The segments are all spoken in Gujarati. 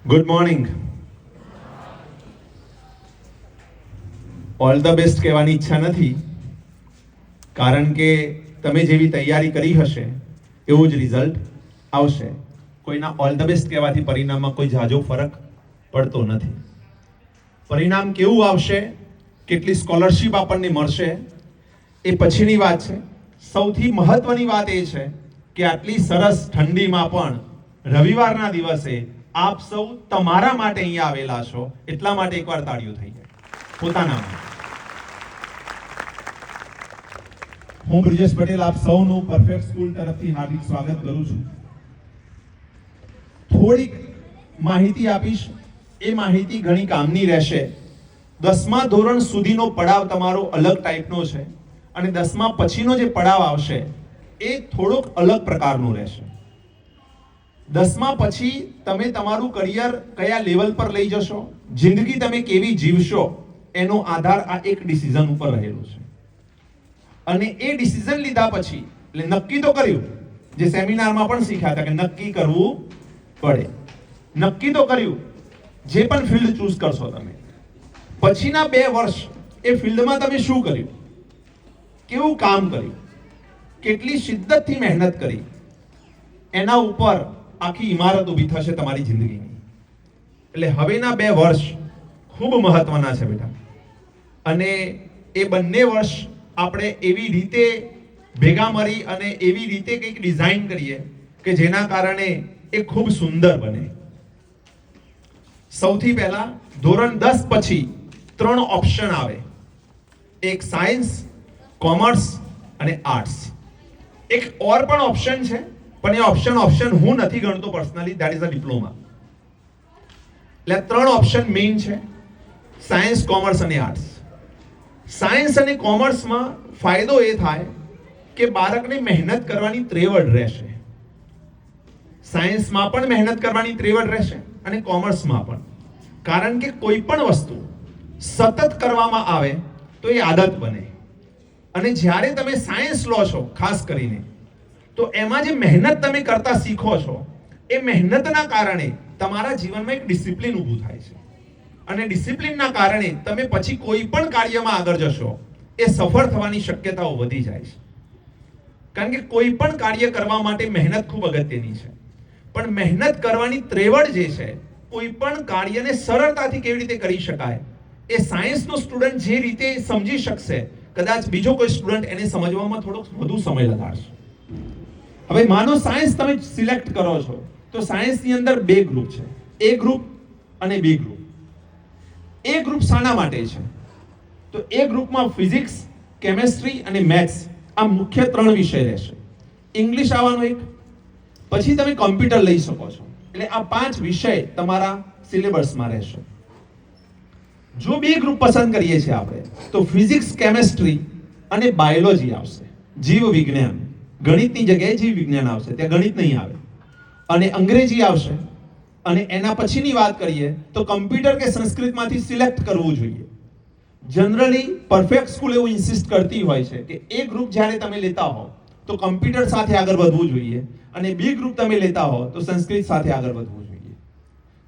Good morning. All the best કહેવાની ઈચ્છા નથી, કારણ કે તમે જેવી તૈયારી કરી હશે એવું જ રિઝલ્ટ આવશે. કોઈના ઓલ ધ બેસ્ટ કહેવાથી પરિણામમાં કોઈ ઝાઝો ફરક પડતો નથી. પરિણામ કેવું આવશે, કેટલી સ્કોલરશિપ આપણને મળશે એ પછીની વાત છે. સૌથી મહત્વની વાત એ છે કે આટલી સરસ ઠંડીમાં પણ રવિવારના દિવસે આપ સૌ તમારા માટે અહીંયા આવેલા છો, એટલા માટે એકવાર તાળીઓ થઈ જાય પોતાના માટે. હું બ્રિજેશ પટેલ આપ સૌનું પરફેક્ટ સ્કૂલ તરફથી હાર્દિક સ્વાગત કરું છું. થોડીક માહિતી આપીશ, એ માહિતી ઘણી કામની રહેશે. 10મા ધોરણ સુધીનો પડાવ તમારો અલગ ટાઈપનો છે અને 10મા પછીનો જે પડાવ આવશે એ થોડોક અલગ પ્રકારનો રહેશે. 10મા પછી તમે તમારું કરિયર કયા લેવલ પર લઈ જશો, જિંદગી તમે કેવી જીવશો, એનો આધાર આ એક ડિસિઝન ઉપર રહેલો છે. અને એ ડિસિઝન લીધા પછી એટલે નક્કી તો કર્યું, જે સેમિનારમાં પણ શીખ્યા હતા કે નક્કી કરવું પડે. નક્કી તો કર્યું, જે પણ ફિલ્ડ ચૂઝ કરશો તમે, પછીના 2 વર્ષ એ ફિલ્ડમાં તમે શું કર્યું, કેવું કામ કર્યું, કેટલી શિદ્દતથી મહેનત કરી, એના ઉપર આખી ઇમારત ઊભી થશે તમારી જિંદગીની. એટલે હવેના 2 વર્ષ ખૂબ મહત્વના છે બેટા. અને એ બંને વર્ષ આપણે એવી રીતે ભેગા મળી અને એવી રીતે કંઈક ડિઝાઇન કરીએ કે જેના કારણે એ ખૂબ સુંદર બને. સૌથી પહેલા ધોરણ 10 પછી 3 ઓપ્શન આવે, એક સાયન્સ, કોમર્સ અને આર્ટ્સ. એક ઓર પણ ઓપ્શન છે, પણ એ ઓપ્શન હું નથી ગણતો personally, that is a diploma. એટલે 3 ઓપ્શન મેઇન છે, સાયન્સ, કોમર્સ અને આર્ટ્સ. સાયન્સ અને કોમર્સમાં ફાયદો એ થાય કે બાળકને મહેનત કરવાની ત્રેવડ રહેશે. સાયન્સમાં પણ મહેનત કરવાની ત્રેવડ રહેશે અને કોમર્સમાં પણ. કારણ કે કોઈ પણ વસ્તુ સતત કરવામાં આવે તો એ આદત બને. અને જ્યારે તમે સાયન્સ લો છો ખાસ કરીને, તો એમાં જે મહેનત તમે કરતા શીખો છો, એ મહેનતના કારણે તમારા જીવનમાં એક ડિસિપ્લિન ઊભું થાય છે. અને ડિસિપ્લિનના કારણે તમે પછી કોઈ પણ કાર્યમાં આગળ જશો એ સફળ થવાની શક્યતાઓ વધી જાય છે. કારણ કે કોઈ પણ કાર્ય કરવા માટે મહેનત ખૂબ અગત્યની છે, પણ મહેનત કરવાની ત્રેવડ જે છે, કોઈ પણ કાર્યને સરળતાથી કેવી રીતે કરી શકાય એ સાયન્સનો સ્ટુડન્ટ જે રીતે સમજી શકશે, કદાચ બીજો કોઈ સ્ટુડન્ટ એને સમજવામાં થોડોક વધુ સમય લગાડશે. હવે માનો સાયન્સ તમે સિલેક્ટ કરો છો, તો સાયન્સની અંદર 2 ગ્રુપ છે, એ ગ્રુપ અને બી ગ્રુપ. એ ગ્રુપ શાના માટે છે? તો એ ગ્રુપમાં ફિઝિક્સ, કેમેસ્ટ્રી અને મેથ્સ આ મુખ્ય 3 વિષય રહેશે. ઇંગ્લિશ આવવાનું એક, પછી તમે કોમ્પ્યુટર લઈ શકો છો. એટલે આ 5 વિષય તમારા સિલેબસમાં રહેશે. જો બી ગ્રુપ પસંદ કરીએ છીએ આપણે, તો ફિઝિક્સ, કેમેસ્ટ્રી અને બાયોલોજી આવશે, જીવ વિજ્ઞાન. ગણિતની જગ્યાએ જીવ વિજ્ઞાન આવશે, ત્યાં ગણિત નહીં આવે. અને અંગ્રેજી આવશે. અને એના પછીની વાત કરીએ તો કમ્પ્યુટર કે સંસ્કૃતમાંથી સિલેક્ટ કરવું જોઈએ. જનરલી પરફેક્ટ સ્કૂલ એવું ઇન્સિસ્ટ કરતી હોય છે કે એ ગ્રુપ જ્યારે તમે લેતા હો તો કમ્પ્યુટર સાથે આગળ વધવું જોઈએ, અને બી ગ્રુપ તમે લેતા હો તો સંસ્કૃત સાથે આગળ વધવું જોઈએ.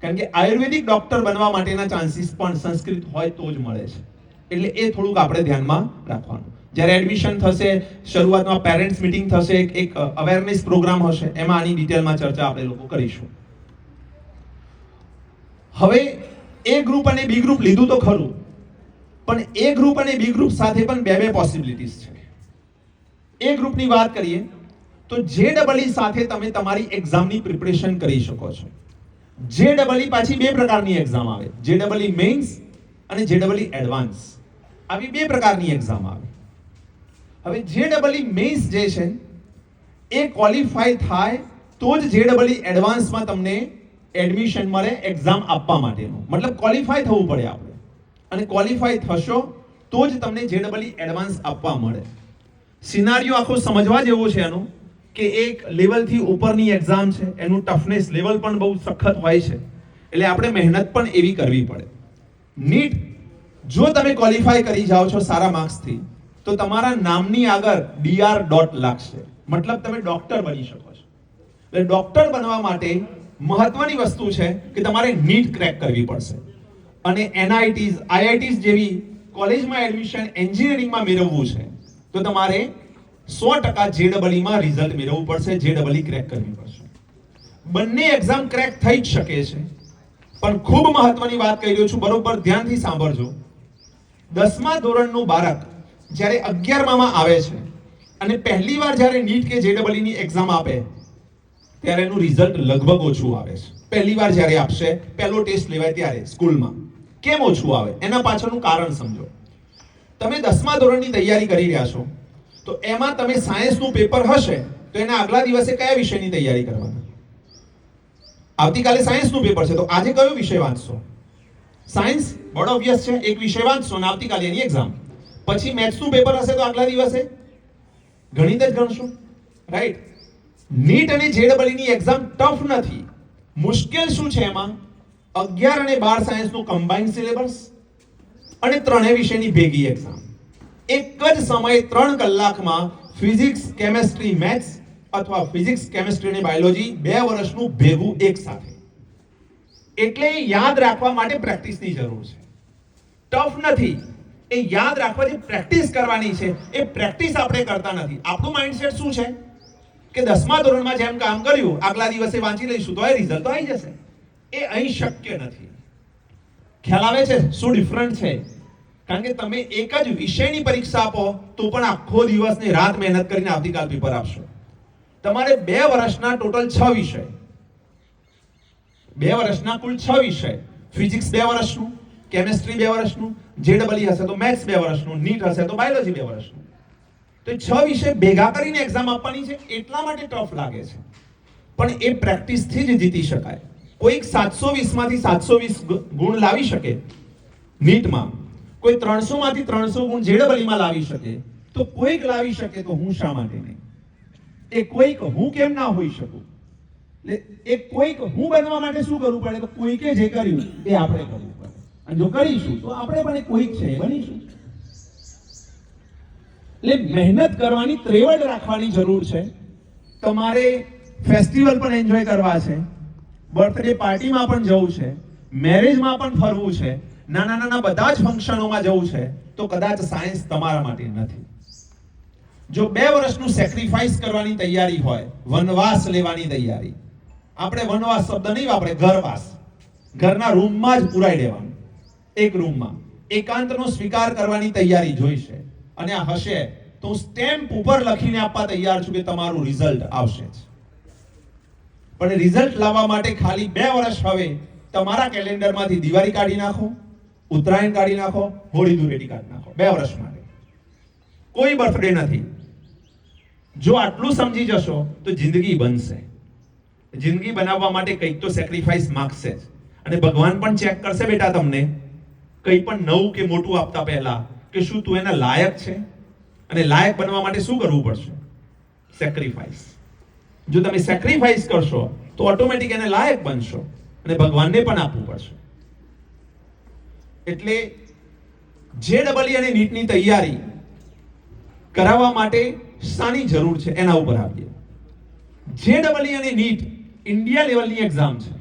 કારણ કે આયુર્વેદિક ડોક્ટર બનવા માટેના ચાન્સીસ પણ સંસ્કૃત હોય તો જ મળે છે. એટલે એ થોડુંક આપણે ધ્યાનમાં રાખવાનું. જ્યારે એડમિશન થશે, શરૂઆતમાં પેરેન્ટ્સ મીટિંગ થશે, એક અવેરનેસ પ્રોગ્રામ હશે, એમાં આની ડિટેલમાં ચર્ચા આપણે લોકો કરીશું. હવે એ ગ્રુપ અને બી ગ્રુપ લીધું તો ખરું, પણ એ ગ્રુપ અને બી ગ્રુપ સાથે પણ 2 પોસિબિલિટીઝ છે. એ ગ્રુપની વાત કરીએ તો JEE સાથે તમે તમારી એક્ઝામની પ્રિપરેશન કરી શકો છો. JEE પાછી 2 પ્રકારની એક્ઝામ આવે, JEE મેઇન્સ અને JEE એડવાન્સ. આવી 2 પ્રકારની એક્ઝામ આવે. હવે JEE મેઇન્સ જે છે એ ક્વોલિફાય થાય તો જ JEE એડવાન્સમાં તમને એડમિશન મળે એક્ઝામ આપવા માટેનું. મતલબ ક્વોલિફાય થવું પડે આપણે, અને ક્વોલિફાય થશો તો જ તમને JEE એડવાન્સ આપવા મળે. સિનારીઓ આખો સમજવા જેવો છે એનો, કે એક લેવલથી ઉપરની એક્ઝામ છે, એનું ટફનેસ લેવલ પણ બહુ સખત હોય છે. એટલે આપણે મહેનત પણ એવી કરવી પડે. નીટ જો તમે ક્વોલિફાય કરી જાઓ છો સારા માર્ક્સથી, તો તમારા નામની આગળ DR. લાગશે. મતલબ તમે ડોક્ટર બની શકો છો. એટલે ડોક્ટર બનવા માટે મહત્વની વસ્તુ છે કે તમારે નીટ ક્રેક કરવી પડશે અને એનઆઈટીઝ આઈઆઈટીઝ જેવી કોલેજમાં એડમિશન એન્જિનિયરિંગમાં મેળવવું છે તો તમારે 100% JEE માં રિઝલ્ટ મેળવવું પડશે, JEE ક્રેક કરવી પડશે. બંને એક્ઝામ ક્રેક થઈ જ શકે છે, પણ ખૂબ મહત્વની વાત કહી રહ્યો છું, બરોબર ધ્યાનથી સાંભળજો. 10મા ધોરણનું બાળક જ્યારે 11મામાં આવે છે અને પહેલી વાર જ્યારે નીટ કે JEE ની એક્ઝામ આપે ત્યારે એનું રિઝલ્ટ લગભગ ઓછું આવે છે. પહેલી વાર જ્યારે આપશે, પહેલો ટેસ્ટ લેવાય ત્યારે સ્કૂલમાં કેમ ઓછું આવે એના પાછળનું કારણ સમજો. તમે 10મા ધોરણની તૈયારી કરી રહ્યા છો તો એમાં તમે સાયન્સનું પેપર હશે તો એના આગલા દિવસે કયા વિષયની તૈયારી કરવાના? આવતીકાલે સાયન્સનું પેપર છે તો આજે કયો વિષય વાંચશો? સાયન્સ બહુ ઓબ્વિયસ છે, એક વિષય વાંચશો અને આવતીકાલે એની એક્ઝામ. પછી મેથ્સનું પેપર હશે તો આગલા દિવસે ગણિત જ ગણશો, રાઈટ? નીટ અને JEE ની એક્ઝામ ટફ નથી. મુશ્કેલ શું છે એમાં? 11 અને 12 સાયન્સનું કમ્બાઇન્ડ સિલેબસ અને ત્રણેય વિષયની ભેગી એક્ઝામ. એક જ સમયે 3 કલાકમાં ફિઝિક્સ, કેમેસ્ટ્રી, મેથ્સ અથવા ફિઝિક્સ, કેમેસ્ટ્રી અને બાયોલોજી 2 વર્ષનું ભેગું એક સાથે. એટલે યાદ રાખવા માટે પ્રેક્ટિસની જરૂર છે. ટફ નથી. એ યાદ રાખવા જે પ્રેક્ટિસ કરવાની છે એ પ્રેક્ટિસ આપણે કરતા નથી. આપણું માઇન્ડસેટ શું છે કે 10મા ધોરણમાં જેમ કામ કર્યું આગલા દિવસે વાંચી લઈશું તો એ રિઝલ્ટ તો આવી જશે. એ અહીં શક્ય નથી. ખ્યાલ આવે છે શું ડિફરન્ટ છે? કારણ કે તમે એક જ વિષયની પરીક્ષા આપો તો પણ આખો દિવસ ને રાત મહેનત કરીને આવતીકાલ પેપર આપશો. તમારે 2 વર્ષના ટોટલ 6 વિષય, 2 વર્ષના કુલ 6 વિષય, ફિઝિક્સ 2 વર્ષનું, કેમેસ્ટ્રી 2 વર્ષનું, JEE હશે તો મેથ્સ 2 વર્ષનું, નીટ હશે તો બાયોલોજી 2 વર્ષનું. તો 6 વિષય ભેગા કરીને એક્ઝામ આપવાની છે એટલા માટે ટફ લાગે છે, પણ એ પ્રેક્ટિસથી જ જીતી શકાય. કોઈક 720 માંથી 720 ગુણ લાવી શકે નીટમાં, કોઈ 300 માંથી 300 ગુણ JEE માં લાવી શકે, તો કોઈક લાવી શકે તો હું શા માટે નહીં? એ કોઈક હું કેમ ના હોઈ શકું? એટલે એ કોઈક હું બનવા માટે શું કરવું પડે? તો કોઈકે જે કર્યું એ આપણે કરવું પડે, અને જો કરીશું તો આપણે પણ એ કોઈક છે એ બનીશું. એટલે મહેનત કરવાની ત્રેવડ રાખવાની જરૂર છે. તમારે ફેસ્ટિવલ પણ એન્જોય કરવા છે, બર્થડે પાર્ટીમાં પણ જવું છે, મેરેજમાં પણ ફરવું છે, નાના નાના બધા જ ફંક્શનોમાં જવું છે, તો કદાચ સાયન્સ તમારા માટે નથી. જો 2 વર્ષનું સેક્રિફાઈસ કરવાની તૈયારી હોય, વનવાસ લેવાની તૈયારી, આપણે વનવાસ શબ્દ નહીં વાપરે, ઘરવાસ, ઘરના રૂમમાં જ પુરાઈ દેવાનું, એક રૂમમાં એકાંતનો સ્વીકાર કરવાની તૈયારી જોઈશે. અને આ હશે તો સ્ટેમ્પ ઉપર લખીને આપવા તૈયાર છું કે તમારું રિઝલ્ટ આવશે જ. પણ રિઝલ્ટ લાવવા માટે ખાલી 2 વર્ષ હવે તમારા કેલેન્ડરમાંથી દિવાળી કાઢી નાખો, ઉત્તરાયણ કાઢી નાખો, હોળી ધૂળેટી કાઢી નાખો. 2 વર્ષ માટે કોઈ બર્થડે નથી. જો આટલું સમજી જશો તો જિંદગી બનશે. જિંદગી બનાવવા માટે કંઈક તો સેક્રિફાઈસ માંગશે જ. અને ભગવાન પણ ચેક કરશે બેટા તમને કંઈ પણ નવું કે મોટું આપતા પહેલા કે શું તું એના લાયક છે, અને લાયક બનવા માટે શું કરવું પડશે? સેક્રિફાઈસ. જો તમે સેક્રિફાઈસ કરશો તો ઓટોમેટિક એને લાયક બનશો અને ભગવાનને પણ આપવું પડશે. એટલે JEE અને નીટની તૈયારી કરાવવા માટે શાની જરૂર છે એના ઉપર આવીએ. JEE અને નીટ ઇન્ડિયા લેવલની એક્ઝામ છે,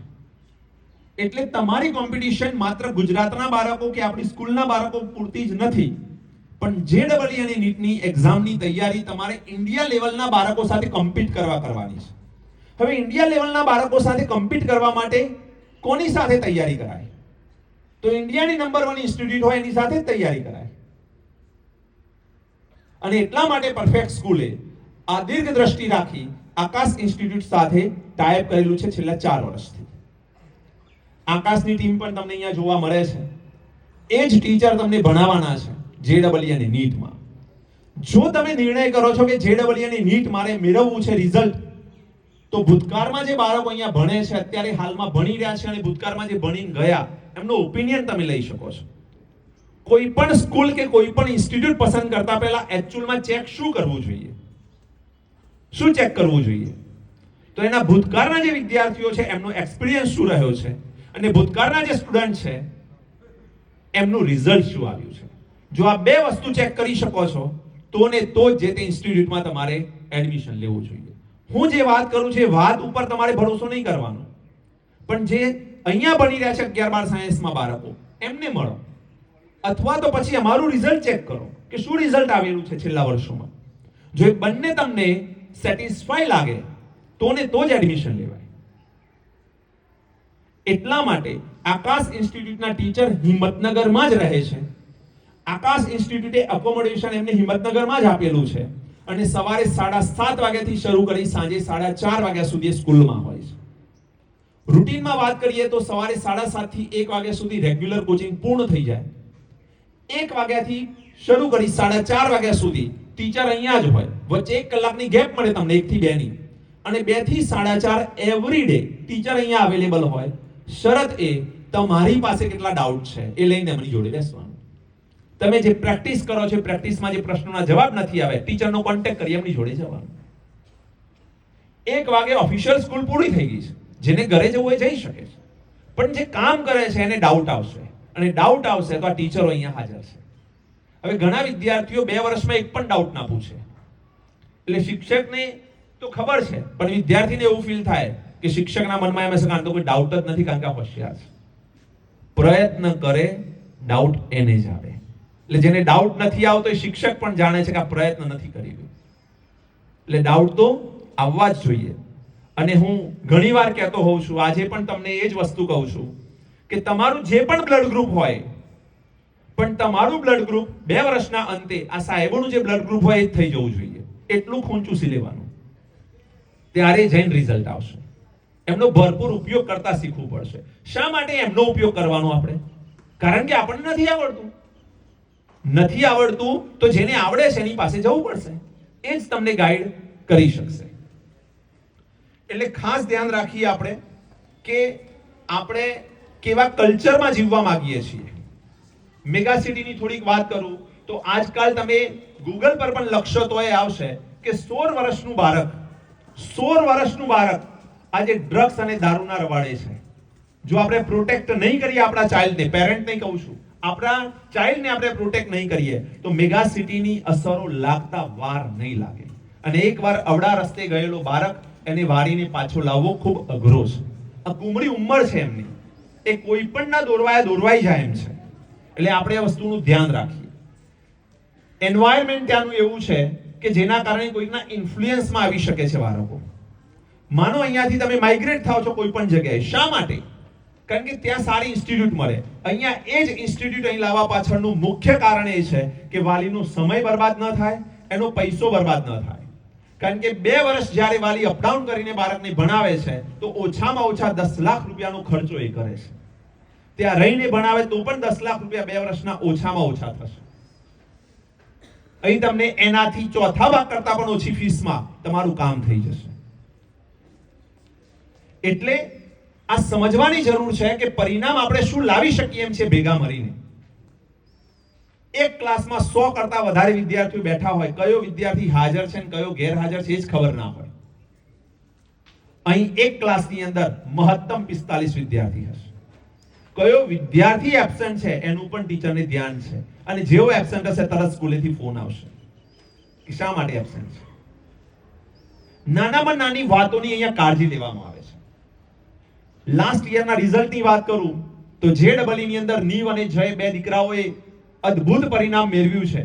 એટલે તમારી કોમ્પિટિશન માત્ર ગુજરાતના બાળકો કે આપણી સ્કૂલના બાળકો પૂરતી જ નથી, પણ JEE અને નીટની એક્ઝામની તૈયારી તમારે ઇન્ડિયા લેવલના બાળકો સાથે કમ્પીટ કરવાની છે. હવે ઇન્ડિયા લેવલના બાળકો સાથે કમ્પીટ કરવા માટે કોની સાથે તૈયારી કરાય? તો ઇન્ડિયાની નંબર 1 ઇન્સ્ટિટ્યૂટ હોય એની સાથે જ તૈયારી કરાય. અને એટલા માટે પરફેક્ટ સ્કૂલે આ દીર્ઘ દ્રષ્ટિ રાખી આકાશ ઇન્સ્ટિટ્યૂટ સાથે ટાઈપ કરેલું છે છેલ્લા 4 વર્ષથી. આકાશની ટીમ પણ તમને અહીંયા જોવા મળે છે. એ જ ટીચર તમને ભણાવવાના છે JEE અને નીટમાં. જો તમે નિર્ણય કરો છો કે JEE અને નીટ મારે મેળવવું છે રિઝલ્ટ, તો ભૂતકાળમાં જે બાળકો અહીંયા ભણે છે, અત્યારે હાલમાં ભણી રહ્યા છે અને ભૂતકાળમાં જે ભણીને ગયા, એમનો ઓપિનિયન તમે લઈ શકો છો. કોઈ પણ સ્કૂલ કે કોઈ પણ ઇન્સ્ટિટ્યૂટ પસંદ કરતા પહેલા એકચ્યુઅલમાં ચેક શું કરવું જોઈએ? શું ચેક કરવું જોઈએ? તો એના ભૂતકાળના જે વિદ્યાર્થીઓ છે એમનો એક્સપિરિયન્સ શું રહ્યો છે, અને ભૂતકાળના જે સ્ટુડન્ટ છે એમનું રિઝલ્ટ શું આવ્યું છે. જો આ 2 વસ્તુ ચેક કરી શકો છો તો ને તો જ જે તે ઇન્સ્ટિટ્યૂટમાં તમારે એડમિશન લેવું જોઈએ. હું જે વાત કરું છું એ વાત ઉપર તમારે ભરોસો નહીં કરવાનો. પણ જે અહીંયા ભણી રહ્યા છે 11 12 સાયન્સમાં બાળકો, એમને મળો, અથવા તો પછી અમારું રિઝલ્ટ ચેક કરો કે શું રિઝલ્ટ આવેલું છે છેલ્લા વર્ષોમાં. જો એ બંને તમને સેટિસ્ફાઈ લાગે તો ને તો જ એડમિશન લેવાય. એટલા માટે આકાશ ઇન્સ્ટિટ્યૂટના ટીચર હિંમતનગરમાં જ રહે છે. આકાશ ઇન્સ્ટિટ્યૂટે અકોમોડેશન એમને હિંમતનગરમાં જ આપેલું છે અને સવારે 7:30 વાગ્યાથી શરૂ કરી સાંજે 4:30 વાગ્યા સુધી સ્કૂલમાં હોય છે. રૂટીનમાં વાત કરીએ તો સવારે 7:30 થી 1 વાગ્યા સુધી રેગ્યુલર કોચિંગ પૂર્ણ થઈ જાય. 1 વાગ્યાથી શરૂ કરી 4:30 વાગ્યા સુધી ટીચર અહીંયા જ હોય. વચ્ચે 1 કલાકની ગેપ મળે તમને 1 થી 2 ની, અને 2 થી 4:30 એવરી ડે ટીચર અહીંયા અવેલેબલ હોય. શરત એ તમારી પાસે કેટલા ડાઉટ છે એ લઈને એમની જોડે બેસવાનું. તમે જે પ્રેક્ટિસ કરો છો, પ્રેક્ટિસમાં જે પ્રશ્નોના જવાબ નથી આવે, ટીચરનો કોન્ટેક્ટ કરી એમની જોડે જવાનું. 1 વાગે ઓફિશિયલ સ્કૂલ પૂરી થઈ ગઈ છે. જેને ઘરે જવું હોય જઈ શકે છે, પણ જે કામ કરે છે એને ડાઉટ આવશે, અને ડાઉટ આવશે તો આ ટીચરો અહીંયા હાજર છે. હવે ઘણા વિદ્યાર્થીઓ 2 વર્ષમાં એક પણ ડાઉટ ના પૂછે, એટલે શિક્ષકને તો ખબર છે, પણ વિદ્યાર્થીને એવું ફીલ થાય કે શિક્ષકના મનમાં એમ હશે કે તો કોઈ ડાઉટ જ નથી કારણ કે હોશિયાર છે. પ્રયત્ન કરે, ડાઉટ એને જ આવે. એટલે જેને ડાઉટ નથી આવતો એ શિક્ષક પણ જાણે છે કે આ પ્રયત્ન નથી કરી રહ્યો. એટલે ડાઉટ તો આવવા જ જોઈએ. અને હું ઘણીવાર કહેતો હોઉં છું, આજે પણ તમને એ જ વસ્તુ કહું છું કે તમારું જે પણ બ્લડ ગ્રુપ હોય, પણ તમારું બ્લડ ગ્રુપ 2 વર્ષના અંતે આ સાહેબોનું જે બ્લડ ગ્રુપ હોય એ જ થઈ જવું જોઈએ. એટલું ખૂન ચૂસી લેવાનું, ત્યારે જઈને રિઝલ્ટ આવશે. એમનો ભરપૂર ઉપયોગ કરતા શીખવું પડશે. શા માટે એમનો ઉપયોગ કરવાનો આપણે? કારણ કે આપણને નથી આવડતું. નથી આવડતું તો જેને આવડે છે એની પાસે જવું પડશે, એ જ તમને ગાઈડ કરી શકશે. એટલે ખાસ ધ્યાન રાખીએ આપણે કે આપણે કેવા કલ્ચરમાં જીવવા માંગીએ છીએ. મેગા સિટીની થોડીક વાત કરું તો આજકાલ તમે ગૂગલ પર પણ લખશો તો એ આવશે કે 16 વર્ષનું બાળક આજે ડ્રગ્સ અને દારૂના રવાડે છે. જો આપણે પ્રોટેક્ટ નહીં કરીએ આપણા ચાઇલ્ડને, પેરેન્ટ નહીં કહું છું, આપણા ચાઇલ્ડને આપણે પ્રોટેક્ટ નહીં કરીએ તો મેગા સિટીની અસરો લાગતા વાર નહીં લાગે. અને એકવાર અવડા રસ્તે ગયેલો બાળક એને વારીને પાછો લાવવો ખૂબ અઘરો છે. આ કુમળી ઉંમર છે એમની, એ કોઈ પણ ના દોરવાઈ જાય એમ છે. એટલે આપણે આ વસ્તુનું ધ્યાન રાખીએ. એન્વાયરમેન્ટ ત્યાંનું એવું છે કે જેના કારણે કોઈના ઇન્ફ્લુઅન્સમાં આવી શકે છે બાળકો. માનો અહીંયાથી તમે માઇગ્રેટ થાવ છો કોઈ પણ જગ્યાએ, શા માટે? કારણ કે ત્યાં સારી ઇન્સ્ટિટ્યૂટ મળે. અહીંયા એ જ ઇન્સ્ટિટ્યૂટ અહીં લાવવા પાછળનું મુખ્ય કારણ એ છે કે વાલીનો સમય બરબાદ ન થાય, એનો પૈસો બરબાદ ન થાય. કારણ કે 2 વર્ષ જ્યારે વાલી અપડાઉન કરીને બાળકને ભણાવે છે તો ઓછામાં ઓછા 10 લાખ રૂપિયાનો ખર્ચો એ કરે છે. ત્યાં રહીને ભણાવે તો પણ 10 લાખ રૂપિયા 2 વર્ષના ઓછામાં ઓછા થશે. અહીં તમને એનાથી ચોથા ભાગ કરતા પણ ઓછી ફીસમાં તમારું કામ થઈ જશે. એટલે આ સમજવાની જરૂર છે કે પરિણામ આપણે શું લાવી શકીએ એમ છે ભેગા મળીને. એક ક્લાસમાં 100 કરતા વધારે વિદ્યાર્થીઓ બેઠા હોય, કયો વિદ્યાર્થી હાજર છે અને કયો ગેરહાજર છે એ જ ખબર ના હોય. અહીં એક ક્લાસની અંદર મહત્તમ 45 વિદ્યાર્થી હશે. કયો વિદ્યાર્થી એબ્સેન્ટ છે એનું પણ ટીચરને ધ્યાન છે, અને જેવો એબ્સેન્ટ હશે તરત સ્કૂલેથી ફોન આવશે કે શા માટે એબ્સેન્ટ છે. નાનામાં નાની વાતોની અહીંયા કાળજી લેવામાં આવે છે. લાસ્ટ યરના રિઝલ્ટની વાત કરું તો JEE ની અંદર નીવ અને જય 2 દીકરાઓએ અદ્ભુત પરિણામ મેળવ્યું છે.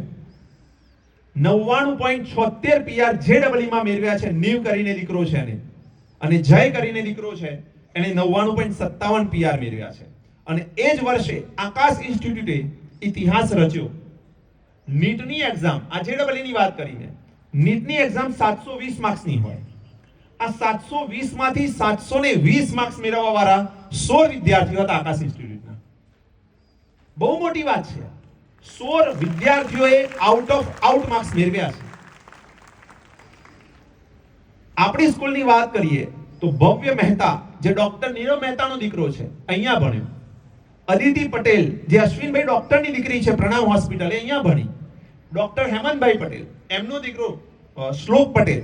99.76 PR JEE માં મેળવ્યા છે. નીવ કરીને દીકરો છે એને, અને જય કરીને દીકરો છે એને 99.57 PR મેળવ્યા છે. અને એ જ વર્ષે આકાશ ઇન્સ્ટિટ્યૂટે ઇતિહાસ રચ્યો. નીટની એક્ઝામ, આ JEE ની વાત કરીને, નીટની એક્ઝામ 720 માર્ક્સની હોય. આ 720 માંથી 720 માર્ક્સ મેળવવા વાળા 16 વિદ્યાર્થીઓ હતા આકાશ ઇન્સ્ટિટ્યૂટના. બહુ મોટી વાત છે. 16 વિદ્યાર્થીઓએ આઉટ માર્ક્સ મેળવ્યા છે. આપણી સ્કૂલની વાત કરીએ તો ભવ્ય મહેતા, જે ડોક્ટર નીરવ મહેતાનો દીકરો છે, અહીંયા ભણ્યો. અદિતિ પટેલ, જે અશ્વિનભાઈ ડોક્ટરની દીકરી છે પ્રણામ હોસ્પિટલ, અહીંયા ભણી. ડોક્ટર હેમંતભાઈ પટેલ, એમનો દીકરો શ્લોક પટેલ.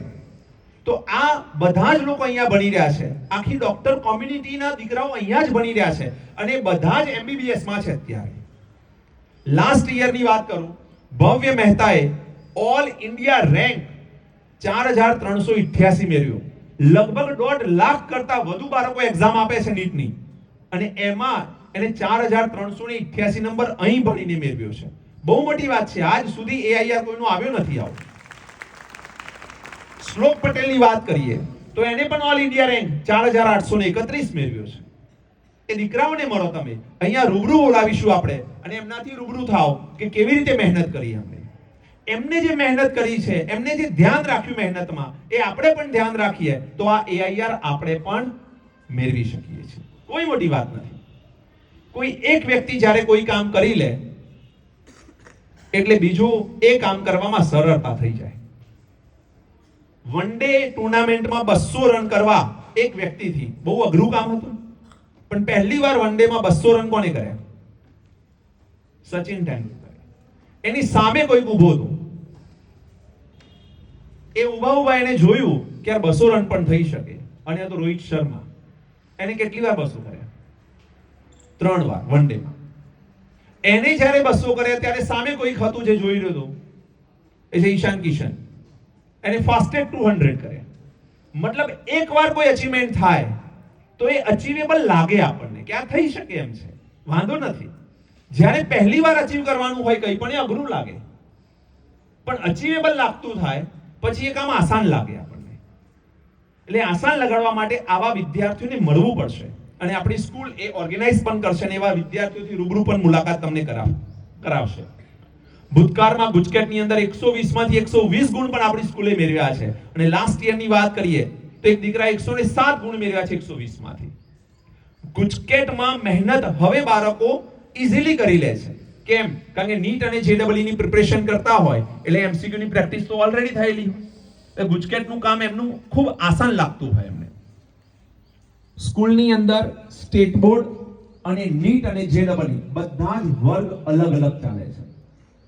તો આ બધા જ લોકો અહીંયા ભણી રહ્યા છે. આખી ડોક્ટર કોમ્યુનિટીના દીકરાઓ અહીંયા જ ભણી રહ્યા છે, અને બધા જ MBBS માં છે અત્યારે. લાસ્ટ યરની વાત કરું, ભવ્ય મહેતાએ ઓલ ઇન્ડિયા રેન્ક 4388 મેળવ્યો. લગભગ 1.5 લાખ કરતા વધુ બાળકો એક્ઝામ આપે છે નીટની, અને એમાં એને 4388 નંબર અહીં ભણીને મેળવ્યો છે. બહુ મોટી વાત છે. આજ સુધી એઆઈઆર કોઈનો આવ્યો નથી. આવો શ્લોક પટેલની વાત કરીએ તો એને પણ ઓલ ઇન્ડિયા રેન્ક 4831 મેળવ્યો છે. એ દીકરાઓને મળો તમે, અહીંયા રૂબરૂ બોલાવીશું આપણે અને એમનાથી રૂબરૂ થાઓ કે કેવી રીતે મહેનત કરી અમને. એમને જે મહેનત કરી છે, એમને જે ધ્યાન રાખ્યું મહેનતમાં, એ આપણે પણ ધ્યાન રાખીએ તો આ એઆઈઆર આપણે પણ મેળવી શકીએ છીએ. કોઈ મોટી વાત નથી. કોઈ એક વ્યક્તિ જ્યારે કોઈ કામ કરી લે એટલે બીજું એ કામ કરવામાં સરળતા થઈ જાય. વન ડે ટુર્નામેન્ટમાં 200 રન કરવા એક વ્યક્તિથી બહુ અઘરું કામ હતું, પણ પહેલી વાર વન ડે માં 200 રન કોને કર્યા? સચિન તેંડુલકર. એની સામે કોઈ ઊભો હતો, એ ઊભા એને જોયું કે 200 રન પણ થઈ શકે, અને આ તો રોહિત શર્મા. એને કેટલી વાર 200 કર્યા? 3 વાર વન ડે માં. એને જ્યારે 200 કર્યા ત્યારે સામે કોઈક હતું જે જોઈ રહ્યો હતો, એ છે ઈશાન કિશન. એને ફાસ્ટેસ્ટ 200 કર્યા. મતલબ એકવાર કોઈ અચીવમેન્ટ થાય તો એ અચીવેબલ લાગે આપણને કે આ થઈ શકે એમ છે, વાંધો નથી. જ્યારે પહેલી વાર અચીવ કરવાનું હોય કંઈ પણ, એ અઘરું લાગે, પણ અચીવેબલ લાગતું થાય પછી એ કામ આસાન લાગે આપણને. એટલે આસાન લગાડવા માટે આવા વિદ્યાર્થીઓને મળવું પડશે, અને આપણી સ્કૂલ એ ઓર્ગેનાઇઝ પણ કરશે અને એવા વિદ્યાર્થીઓથી રૂબરૂ પણ મુલાકાત તમને કરાવશે. ભૂતકાળમાં ગુજકેટની અંદર 120 માંથી 120 ગુણ પણ આપણી સ્કૂલે મેળવ્યા છે, અને લાસ્ટ યરની વાત કરીએ તો એક દીકરા 107 ગુણ મેળવ્યા છે 120 માંથી. ગુજકેટમાં મહેનત હવે બાળકો ઈઝીલી કરી લે છે. કેમ? કારણ કે નીટ અને જેડબલઈ ની પ્રિપરેશન કરતા હોય એટલે એમસીક્યુ ની પ્રેક્ટિસ તો ઓલરેડી થયેલી હોય, એટલે ગુજકેટનું કામ એમનું ખૂબ આસાન લાગતું હોય એમને. સ્કૂલની અંદર સ્ટેટ બોર્ડ અને નીટ અને જેડબલઈ બધા જ વર્ગ અલગ અલગ ચાલે છે.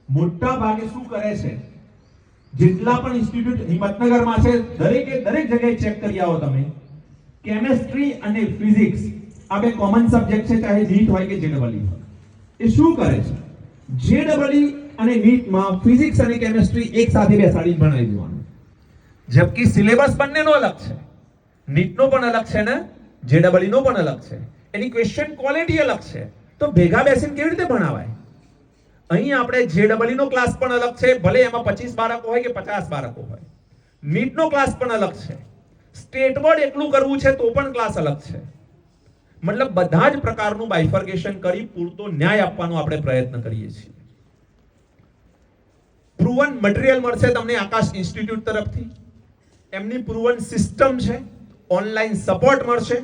મોટા ભાગે શું કરે છે, જેટલા પણ ઇન્સ્ટિટ્યૂટ હિંમતનગરમાં છે દરેક જગ્યાએ ચેક કરી આવો તમે. કેમેસ્ટ્રી અને ફિઝિક્સ આ બે કોમન સબ્જેક્ટ છે, ચાહે નીટ હોય કે જેડબલઈ હોય. એ શું કરે છે, જેડબલઈ અને નીટમાં ફિઝિક્સ અને કેમેસ્ટ્રી એક સાથે બેસાડીને ભણાવી દેવાનું, જબકી સિલેબસ બંનેનો અલગ છે. નીટનો પણ અલગ છે ને જેડબલઈ નો પણ અલગ છે. એની ક્વેશ્ચન ક્વોલિટી અલગ છે, તો ભેગા બેસીને કેવી રીતે ભણાવાય? અહીં આપણે જેડબલઈ નો ક્લાસ પણ અલગ છે, ભલે એમાં 25 બાળકો હોય કે 50 બાળકો હોય. નીટનો ક્લાસ પણ અલગ છે. સ્ટેટ બોર્ડ એકલું કરવું છે તો પણ ક્લાસ અલગ છે. મતલબ બધા જ પ્રકારનું બાયફર્ગેશન કરી પૂરતો ન્યાય આપવાનો આપણે પ્રયત્ન કરીએ છીએ. પ્રૂવન મટીરીયલ મળશે તમને આકાશ ઇન્સ્ટિટ્યૂટ તરફથી. એમની પ્રૂવન સિસ્ટમ છે. ઓનલાઈન સપોર્ટ મળશે.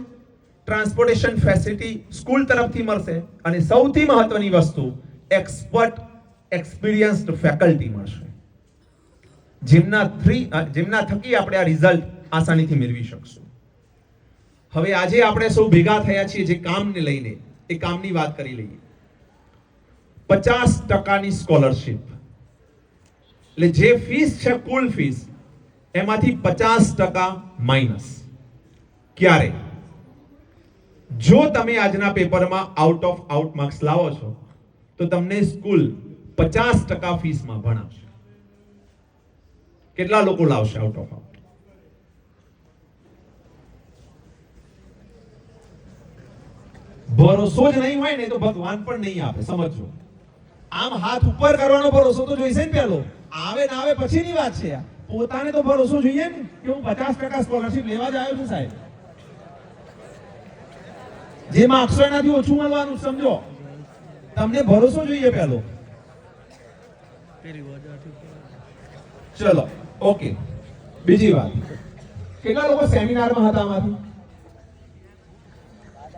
ટ્રાન્સપોર્ટેશન ફેસિલિટી સ્કૂલ તરફથી મળશે, અને સૌથી મહત્વની વસ્તુ એક્સપર્ટ એક્સપિરિયન્સ્ડ ફેકલ્ટી મળશે, જેમના થકી આપણે આ રિઝલ્ટ આસાનીથી મેળવી શકશું. હવે આજે આપણે સૌ ભેગા થયા છીએ જે કામને લઈને, એ કામની વાત કરી લઈએ. 50% સ્કોલરશિપ, એટલે જે ફીસ છે કુલ ફીસ એમાંથી 50% માઇનસ. ક્યારે? જો તમે આજના પેપરમાં આઉટ ઓફ આઉટ માર્ક્સ લાવો છો તો તમને સ્કૂલ 50% ફીસમાં ભણાવશે. કેટલા લોકો લાવશે આઉટ ઓફ આઉટ? ભરોસો જ નહીં હોય ને તો ભગવાન પણ નહીં આપે, સમજો. આમ હાથ ઉપર કરવાનો ભરોસો તો જોઈશે ને. પેલો આવે ના આવે પછીની વાત છે. પોતાને તો ભરોસો જોઈએ ને કે હું 50% સ્કોલરશિપ લેવા જ આવ્યો છું સાહેબ. જે માર્ક્સ એનાથી ઓછું મળવાનું, સમજો. તમને ભરોસો જોઈએ પેલો. ચલો ઓકે, બીજી વાત. કેટલા લોકો સેમિનારમાં હતા આમાંથી?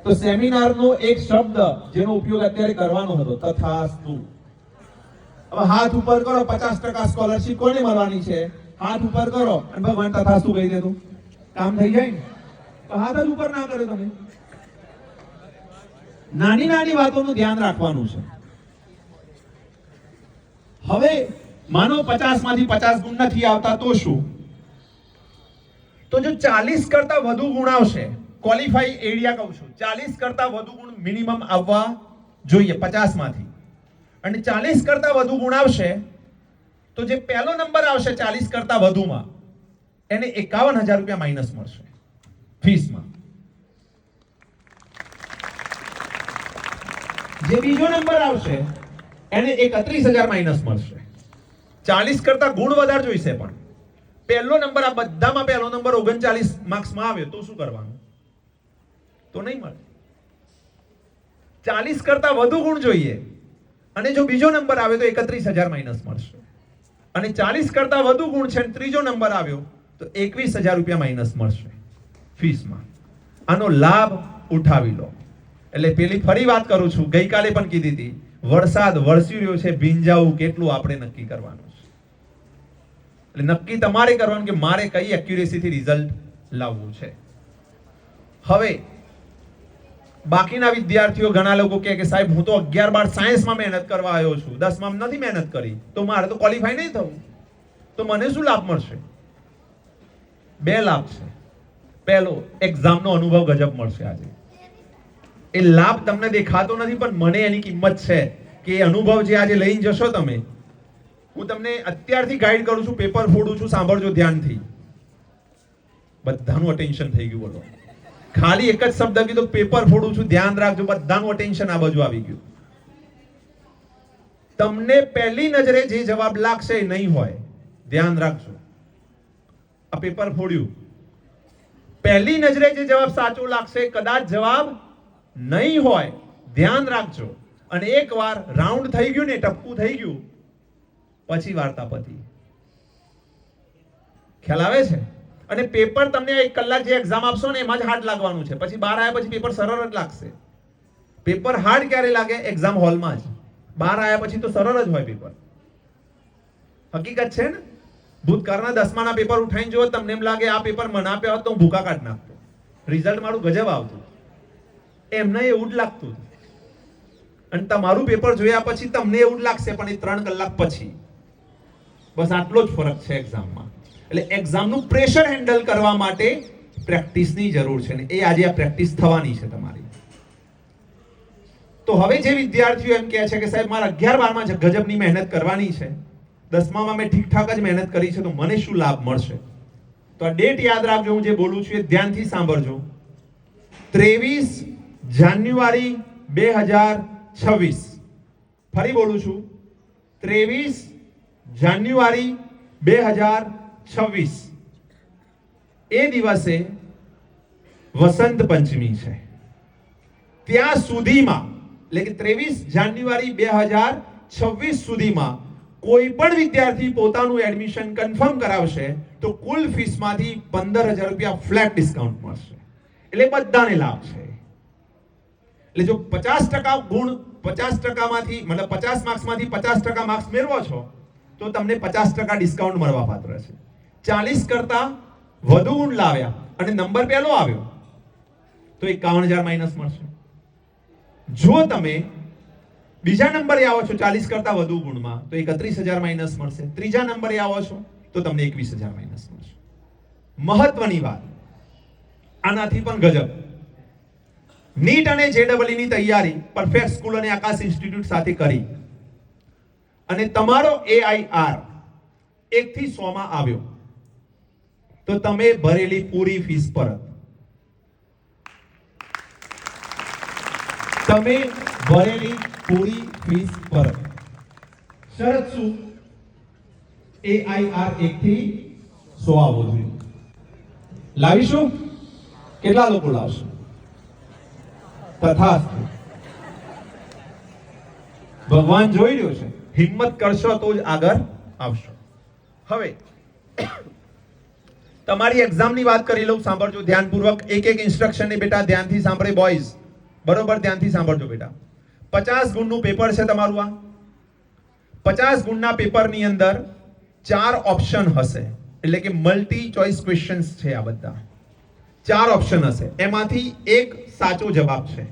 તો સેમિનારનો એક શબ્દ જેનો ઉપયોગ અત્યારે કરવાનો હતો, તથાસ્તુ. હવે હાથ ઉપર કરો, 50% સ્કોલરશિપ કોને મળવાની છે? હાથ ઉપર કરો અને ભગવાન તથાસ્તુ કહી દે તો કામ થઈ જાય ને? તો હાથ જ ઉપર ના કરે તમે. નાની નાની વાતોનું ધ્યાન રાખવાનું છે. હવે માનો 50 માંથી 50 ગુણ નથી આવતા તો શું? તો જો 40 કરતા વધુ ગુણ આવશે, ક્વોલિફાઈ એરિયા કહું છું, 40 કરતા વધુ ગુણ મિનિમમ આવવા જોઈએ 50 માંથી, અને 40 કરતા વધુ ગુણ આવશે તો જે પહેલો નંબર આવશે 40 કરતા વધુમાં એને 51,000 રૂપિયા માઇનસ મળશે. ફીસમાં. જે બીજો નંબર આવશે એને 31,000 માઇનસ મળશે. 40 કરતા ગુણ વધારે જોઈશે, પણ પહેલો નંબર આ બધામાં પહેલો નંબર 39 માર્ક્સમાં આવ્યો તો શું કરવાનું? તો નહીં મળે. 40 કરતા વધુ ગુણ જોઈએ અને જો બીજો નંબર આવે તો 31,000 માઇનસ મળશે. અને 40 કરતા વધુ ગુણ છે અને ત્રીજો નંબર આવ્યો તો 21,000 રૂપિયા માઇનસ મળશે ફીસમાં. આનો લાભ ઉઠાવી લો. એટલે પેલી ફરી વાત કરું છું, ગઈકાલે પણ કીધી હતી, વરસાદ વરસી રહ્યો છે, ભીંજાવું કેટલું આપણે નક્કી કરવાનું છે. એટલે નક્કી તમારે કરવાનું કે મારે કઈ એક્યુરેસીથી રિઝલ્ટ લાવવું છે. હવે બાકીના વિદ્યાર્થીઓ ઘણા લોકો કહે કે સાહેબ હું તો 11-12 સાયન્સમાં મહેનત કરવા આવ્યો છું, 10માં નથી મહેનત કરી, તો મારે તો ક્વોલિફાય નહીં થવું, તો મને શું લાભ મળશે? 2 લાભ છે. પહેલો, એક્ઝામનો અનુભવ ગજબ મળશે. આજે એ લાભ તમને દેખાતો નથી, પણ મને એની કિંમત છે કે એ અનુભવ જે આજે લઈને જશો તમે, હું તમને અત્યારથી ગાઈડ કરું છું, પેપર ફોડું છું, સાંભળજો ધ્યાનથી. બધાનું અટેન્શન થઈ ગયું. બોલો, ખાલી એક જ શબ્દ કીધો, પેપર ફોડું છું, ધ્યાન રાખજો. બધાનું અટેન્શન આ બાજુ આવી ગયું. તમને પહેલી નજરે જે જવાબ લાગશે એ નહીં હોય, ધ્યાન રાખજો. આ પેપર ફોડ્યું, પહેલી નજરે જે જવાબ સાચો લાગશે કદાચ જવાબ નહીં હોય, ધ્યાન રાખજો. અને એકવાર રાઉન્ડ થઈ ગયું ને, ટપકું થઈ ગયું, પછી વાર્તા પતી. ખ્યાલ આવે છે? અને પેપર તમને 1 કલાક જે એક્ઝામ આપશો ને એમાં જ હાર્ડ લાગવાનું છે. પછી બહાર આવ્યા પછી પેપર સરળ જ લાગશે. પેપર હાર્ડ ક્યારે લાગે? એક્ઝામ હોલમાં જ. બહાર આવ્યા પછી તો સરળ જ હોય પેપર. હકીકત છે ને? ભૂતકાળના 10માના પેપર ઉઠાઈને જો તમને એમ લાગે આ પેપર મને આપ્યા હોત તો હું ભૂકા કાઢ નાખતો, રિઝલ્ટ મારું ગજબ આવતું. એમને એવું જ લાગતું. અને તમારું પેપર જોયા પછી તમને એવું જ લાગશે, પણ એ 3 કલાક પછી. બસ આટલો જ ફરક છે એક્ઝામમાં. એટલે એક્ઝામનું પ્રેશર હેન્ડલ કરવા માટે પ્રેક્ટિસની જરૂર છે, ને એ આજે આ પ્રેક્ટિસ થવાની છે તમારી. તો હવે જે વિદ્યાર્થીઓ એમ કહે છે કે સાહેબ મારે 11-12માં ગજબની મહેનત કરવાની છે, 10મામાં મેં ઠીકઠાક જ મહેનત કરી છે, તો મને શું લાભ મળશે? તો આ ડેટ યાદ રાખજો. હું જે બોલું છું એ ધ્યાનથી સાંભળજો. 23 જાન્યુઆરી 2026. ફરી બોલું છું, 23 જાન્યુઆરી 2026. એ દિવસે વસંત પંચમી છે. ત્યાં સુધીમાં, એટલે કે 23 જાન્યુઆરી 2026 સુધીમાં કોઈ પણ વિદ્યાર્થી પોતાનું એડમિશન કન્ફર્મ કરાવશે તો કુલ ફીસમાંથી 15,000 રૂપિયા ફ્લેટ ડિસ્કાઉન્ટ મળશે. એટલે બધાને લાભ છે. એટલે જો 50% ગુણ 50%માંથી, મતલબ 50 માર્ક્સમાંથી 50% માર્ક્સ મેળવો છો તો તમને 50% ડિસ્કાઉન્ટ મળવા પાત્ર છે. 40 કરતા વધુ ગુણ લાવ્યા અને નંબર પહેલો આવ્યો તો 51,000 માઇનસ મળશે. જો તમે બીજા નંબરે આવો છો 40 કરતા વધુ ગુણમાં તો 31,000 માઇનસ મળશે. ત્રીજા નંબરે આવો છો તો તમને 21,000 માઇનસ મળશે. મહત્વની વાત, આનાથી પણ ગજબ, નીટ અને JEE ની તૈયારી પરફેક્ટ સ્કૂલ અને આકાશ ઇન્સ્ટિટ્યૂટ સાથે કરી અને તમારો AIR 1 થી 100 માં આવ્યો તો તમે ભરેલી પૂરી ફીસ પરત. તમે ભરેલી પૂરી ફીસ પરત. શરત શું? AIR 1 થી 100 આવવો જોઈએ. લાવીશું? કેટલા લોકો લાવશો? તથાસ્તુ. ભગવાન જોઈ રહ્યો છે. હિંમત કરશો તો જ આગળ આવશો. હવે તમારી એક્ઝામની વાત કરી લઉં, સાંભળજો ધ્યાનપૂર્વક. એક ઇન્સ્ટ્રક્શન ને બેટા ધ્યાનથી સાંભળે બોયઝ, બરોબર ધ્યાનથી સાંભળજો બેટા. 50 ગુણનું પેપર છે તમારું. આ 50 ગુણના પેપરની અંદર 4 ઓપ્શન હશે, એટલે કે મલ્ટી ચોઇસ ક્વેશ્ચન્સ છે. આ બધા 4 ઓપ્શન હશે, એમાંથી એક સાચો જવાબ છે.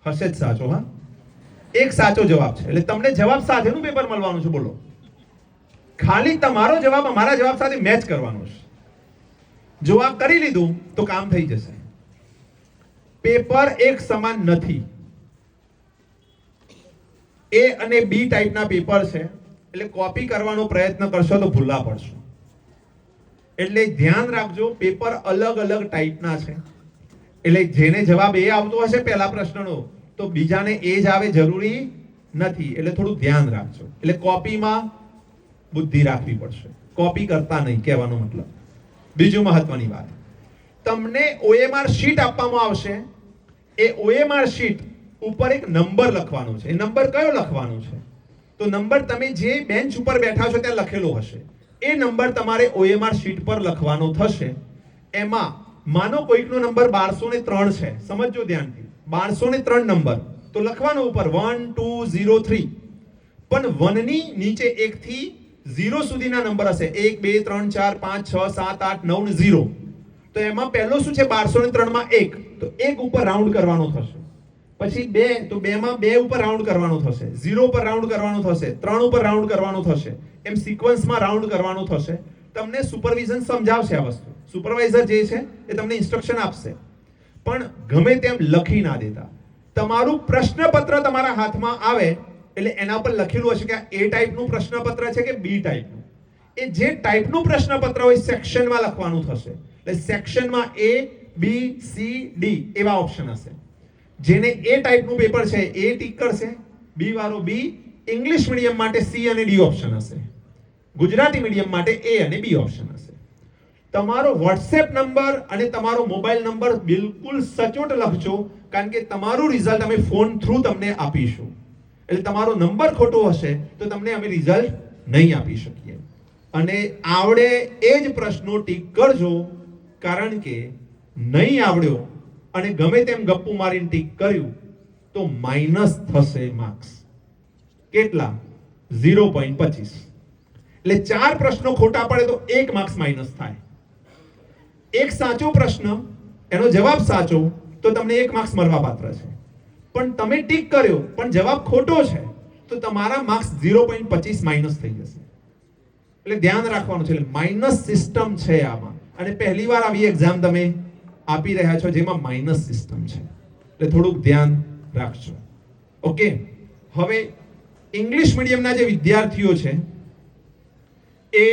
હશે જ સાચો? હા, એક સાચો જવાબ છે. એટલે તમને જવાબ સાથેનું પેપર મળવાનું છે. બોલો, ખાલી તમારો જવાબ અમારા જવાબ સાથે મેચ કરવાનો છે. જો આ કરી લીધું તો કામ થઈ જશે. પેપર એક સમાન નથી. A અને B ટાઈપના પેપર છે, એટલે કોપી કરવાનો પ્રયત્ન કરશો તો ભૂલા પડશો. એટલે ધ્યાન રાખજો, પેપર અલગ અલગ ટાઈપના છે. એટલે જેને જવાબ એ આવતો હશે પહેલા પ્રશ્નનો તો બીજાને એ જ આવે જરૂરી નથી, એટલે થોડું ધ્યાન રાખજો. એટલે કોપીમાં બુદ્ધિ રાખવી પડશે, કોપી કરતા નહીં કહેવાનો મતલબ. બીજું મહત્વની વાત, તમને OMR શીટ આપવામાં આવશે. એ OMR શીટ ઉપર એક નંબર લખવાનો છે. એ નંબર કયો લખવાનો છે? તો નંબર તમે જે બેન્ચ ઉપર બેઠા છો ત્યાં લખેલો હશે, એ નંબર તમારે OMR શીટ પર લખવાનો થશે. એમાં માનો કોઈકનો નંબર 1203 છે, સમજજો ધ્યાનથી, 1203 નંબર તો લખવાનો ઉપર 1 2 0 3, પણ 1 ની નીચે 1 થી 0 સુધીના નંબર હશે, 1 2 3 4 5 6 7 8 9 ને 0. તો એમાં પહેલો શું છે? 1203 માં 1, તો 1 ઉપર રાઉન્ડ કરવાનો થશે. પછી 2, તો 2 માં 2 ઉપર રાઉન્ડ કરવાનો થશે, 0 ઉપર રાઉન્ડ કરવાનો થશે, 3 ઉપર રાઉન્ડ કરવાનો થશે, એમ સિક્વન્સમાં રાઉન્ડ કરવાનો થશે. તમને સુપરવિઝન સમજાવશે આ વસ્તુ, સુપરવાઇઝર જે છે એ તમને ઇન્સ્ટ્રક્શન આપશે, પણ ગમે તેમ લખી ના દેતા. તમારું પ્રશ્નપત્ર તમારા હાથમાં આવે એટલે એના પર લખેલું હશે કે આ એ ટાઈપનું પ્રશ્નપત્ર છે કે બી ટાઈપનું. એ જે ટાઈપનું પ્રશ્નપત્ર હોય સેક્શનમાં લખવાનું થશે. એટલે સેક્શનમાં A B C D એવા ઓપ્શન હશે. જેને એ ટાઈપનું પેપર છે એ ટીક કરશે, બી વાળો બી, ઇંગ્લિશ મીડિયમ માટે C અને D ઓપ્શન હશે, ગુજરાતી મીડિયમ માટે A અને B ઓપ્શન હશે. તમારો WhatsApp નંબર અને તમારો મોબાઈલ નંબર બિલકુલ સચોટ લખજો, કારણ કે તમારું રિઝલ્ટ અમે ફોન થ્રુ તમને આપીશું. એટલે તમારો નંબર ખોટો હશે તો તમને અમે રિઝલ્ટ નહીં આપી શકીએ. અને આવડે એ જ પ્રશ્નો ટીક કરજો, કારણ કે નહીં આવડ્યો અને ગમે તેમ ગપ્પુ મારીને ટીક કર્યું તો માઇનસ થશે માર્ક્સ. કેટલા? 0.25. એટલે 4 પ્રશ્નો ખોટા પડે તો 1 માર્ક્સ માઇનસ થાય. એક સાચો પ્રશ્ન, એનો જવાબ સાચો તો તમને 1 માર્ક્સ મળવા પાત્ર છે, પણ તમે ટીક કર્યો પણ જવાબ ખોટો છે તો તમારા માર્ક્સ 0.25 માઇનસ થઈ જશે. એટલે ધ્યાન રાખવાનું છે. એટલે માઇનસ સિસ્ટમ છે આમાં, અને પહેલી વાર આવી એક્ઝામ તમે આપી રહ્યા છો જેમાં માઇનસ સિસ્ટમ છે, એટલે થોડુંક ધ્યાન રાખજો. ઓકે, હવે ઇંગ્લિશ મીડિયમના જે વિદ્યાર્થીઓ છે એ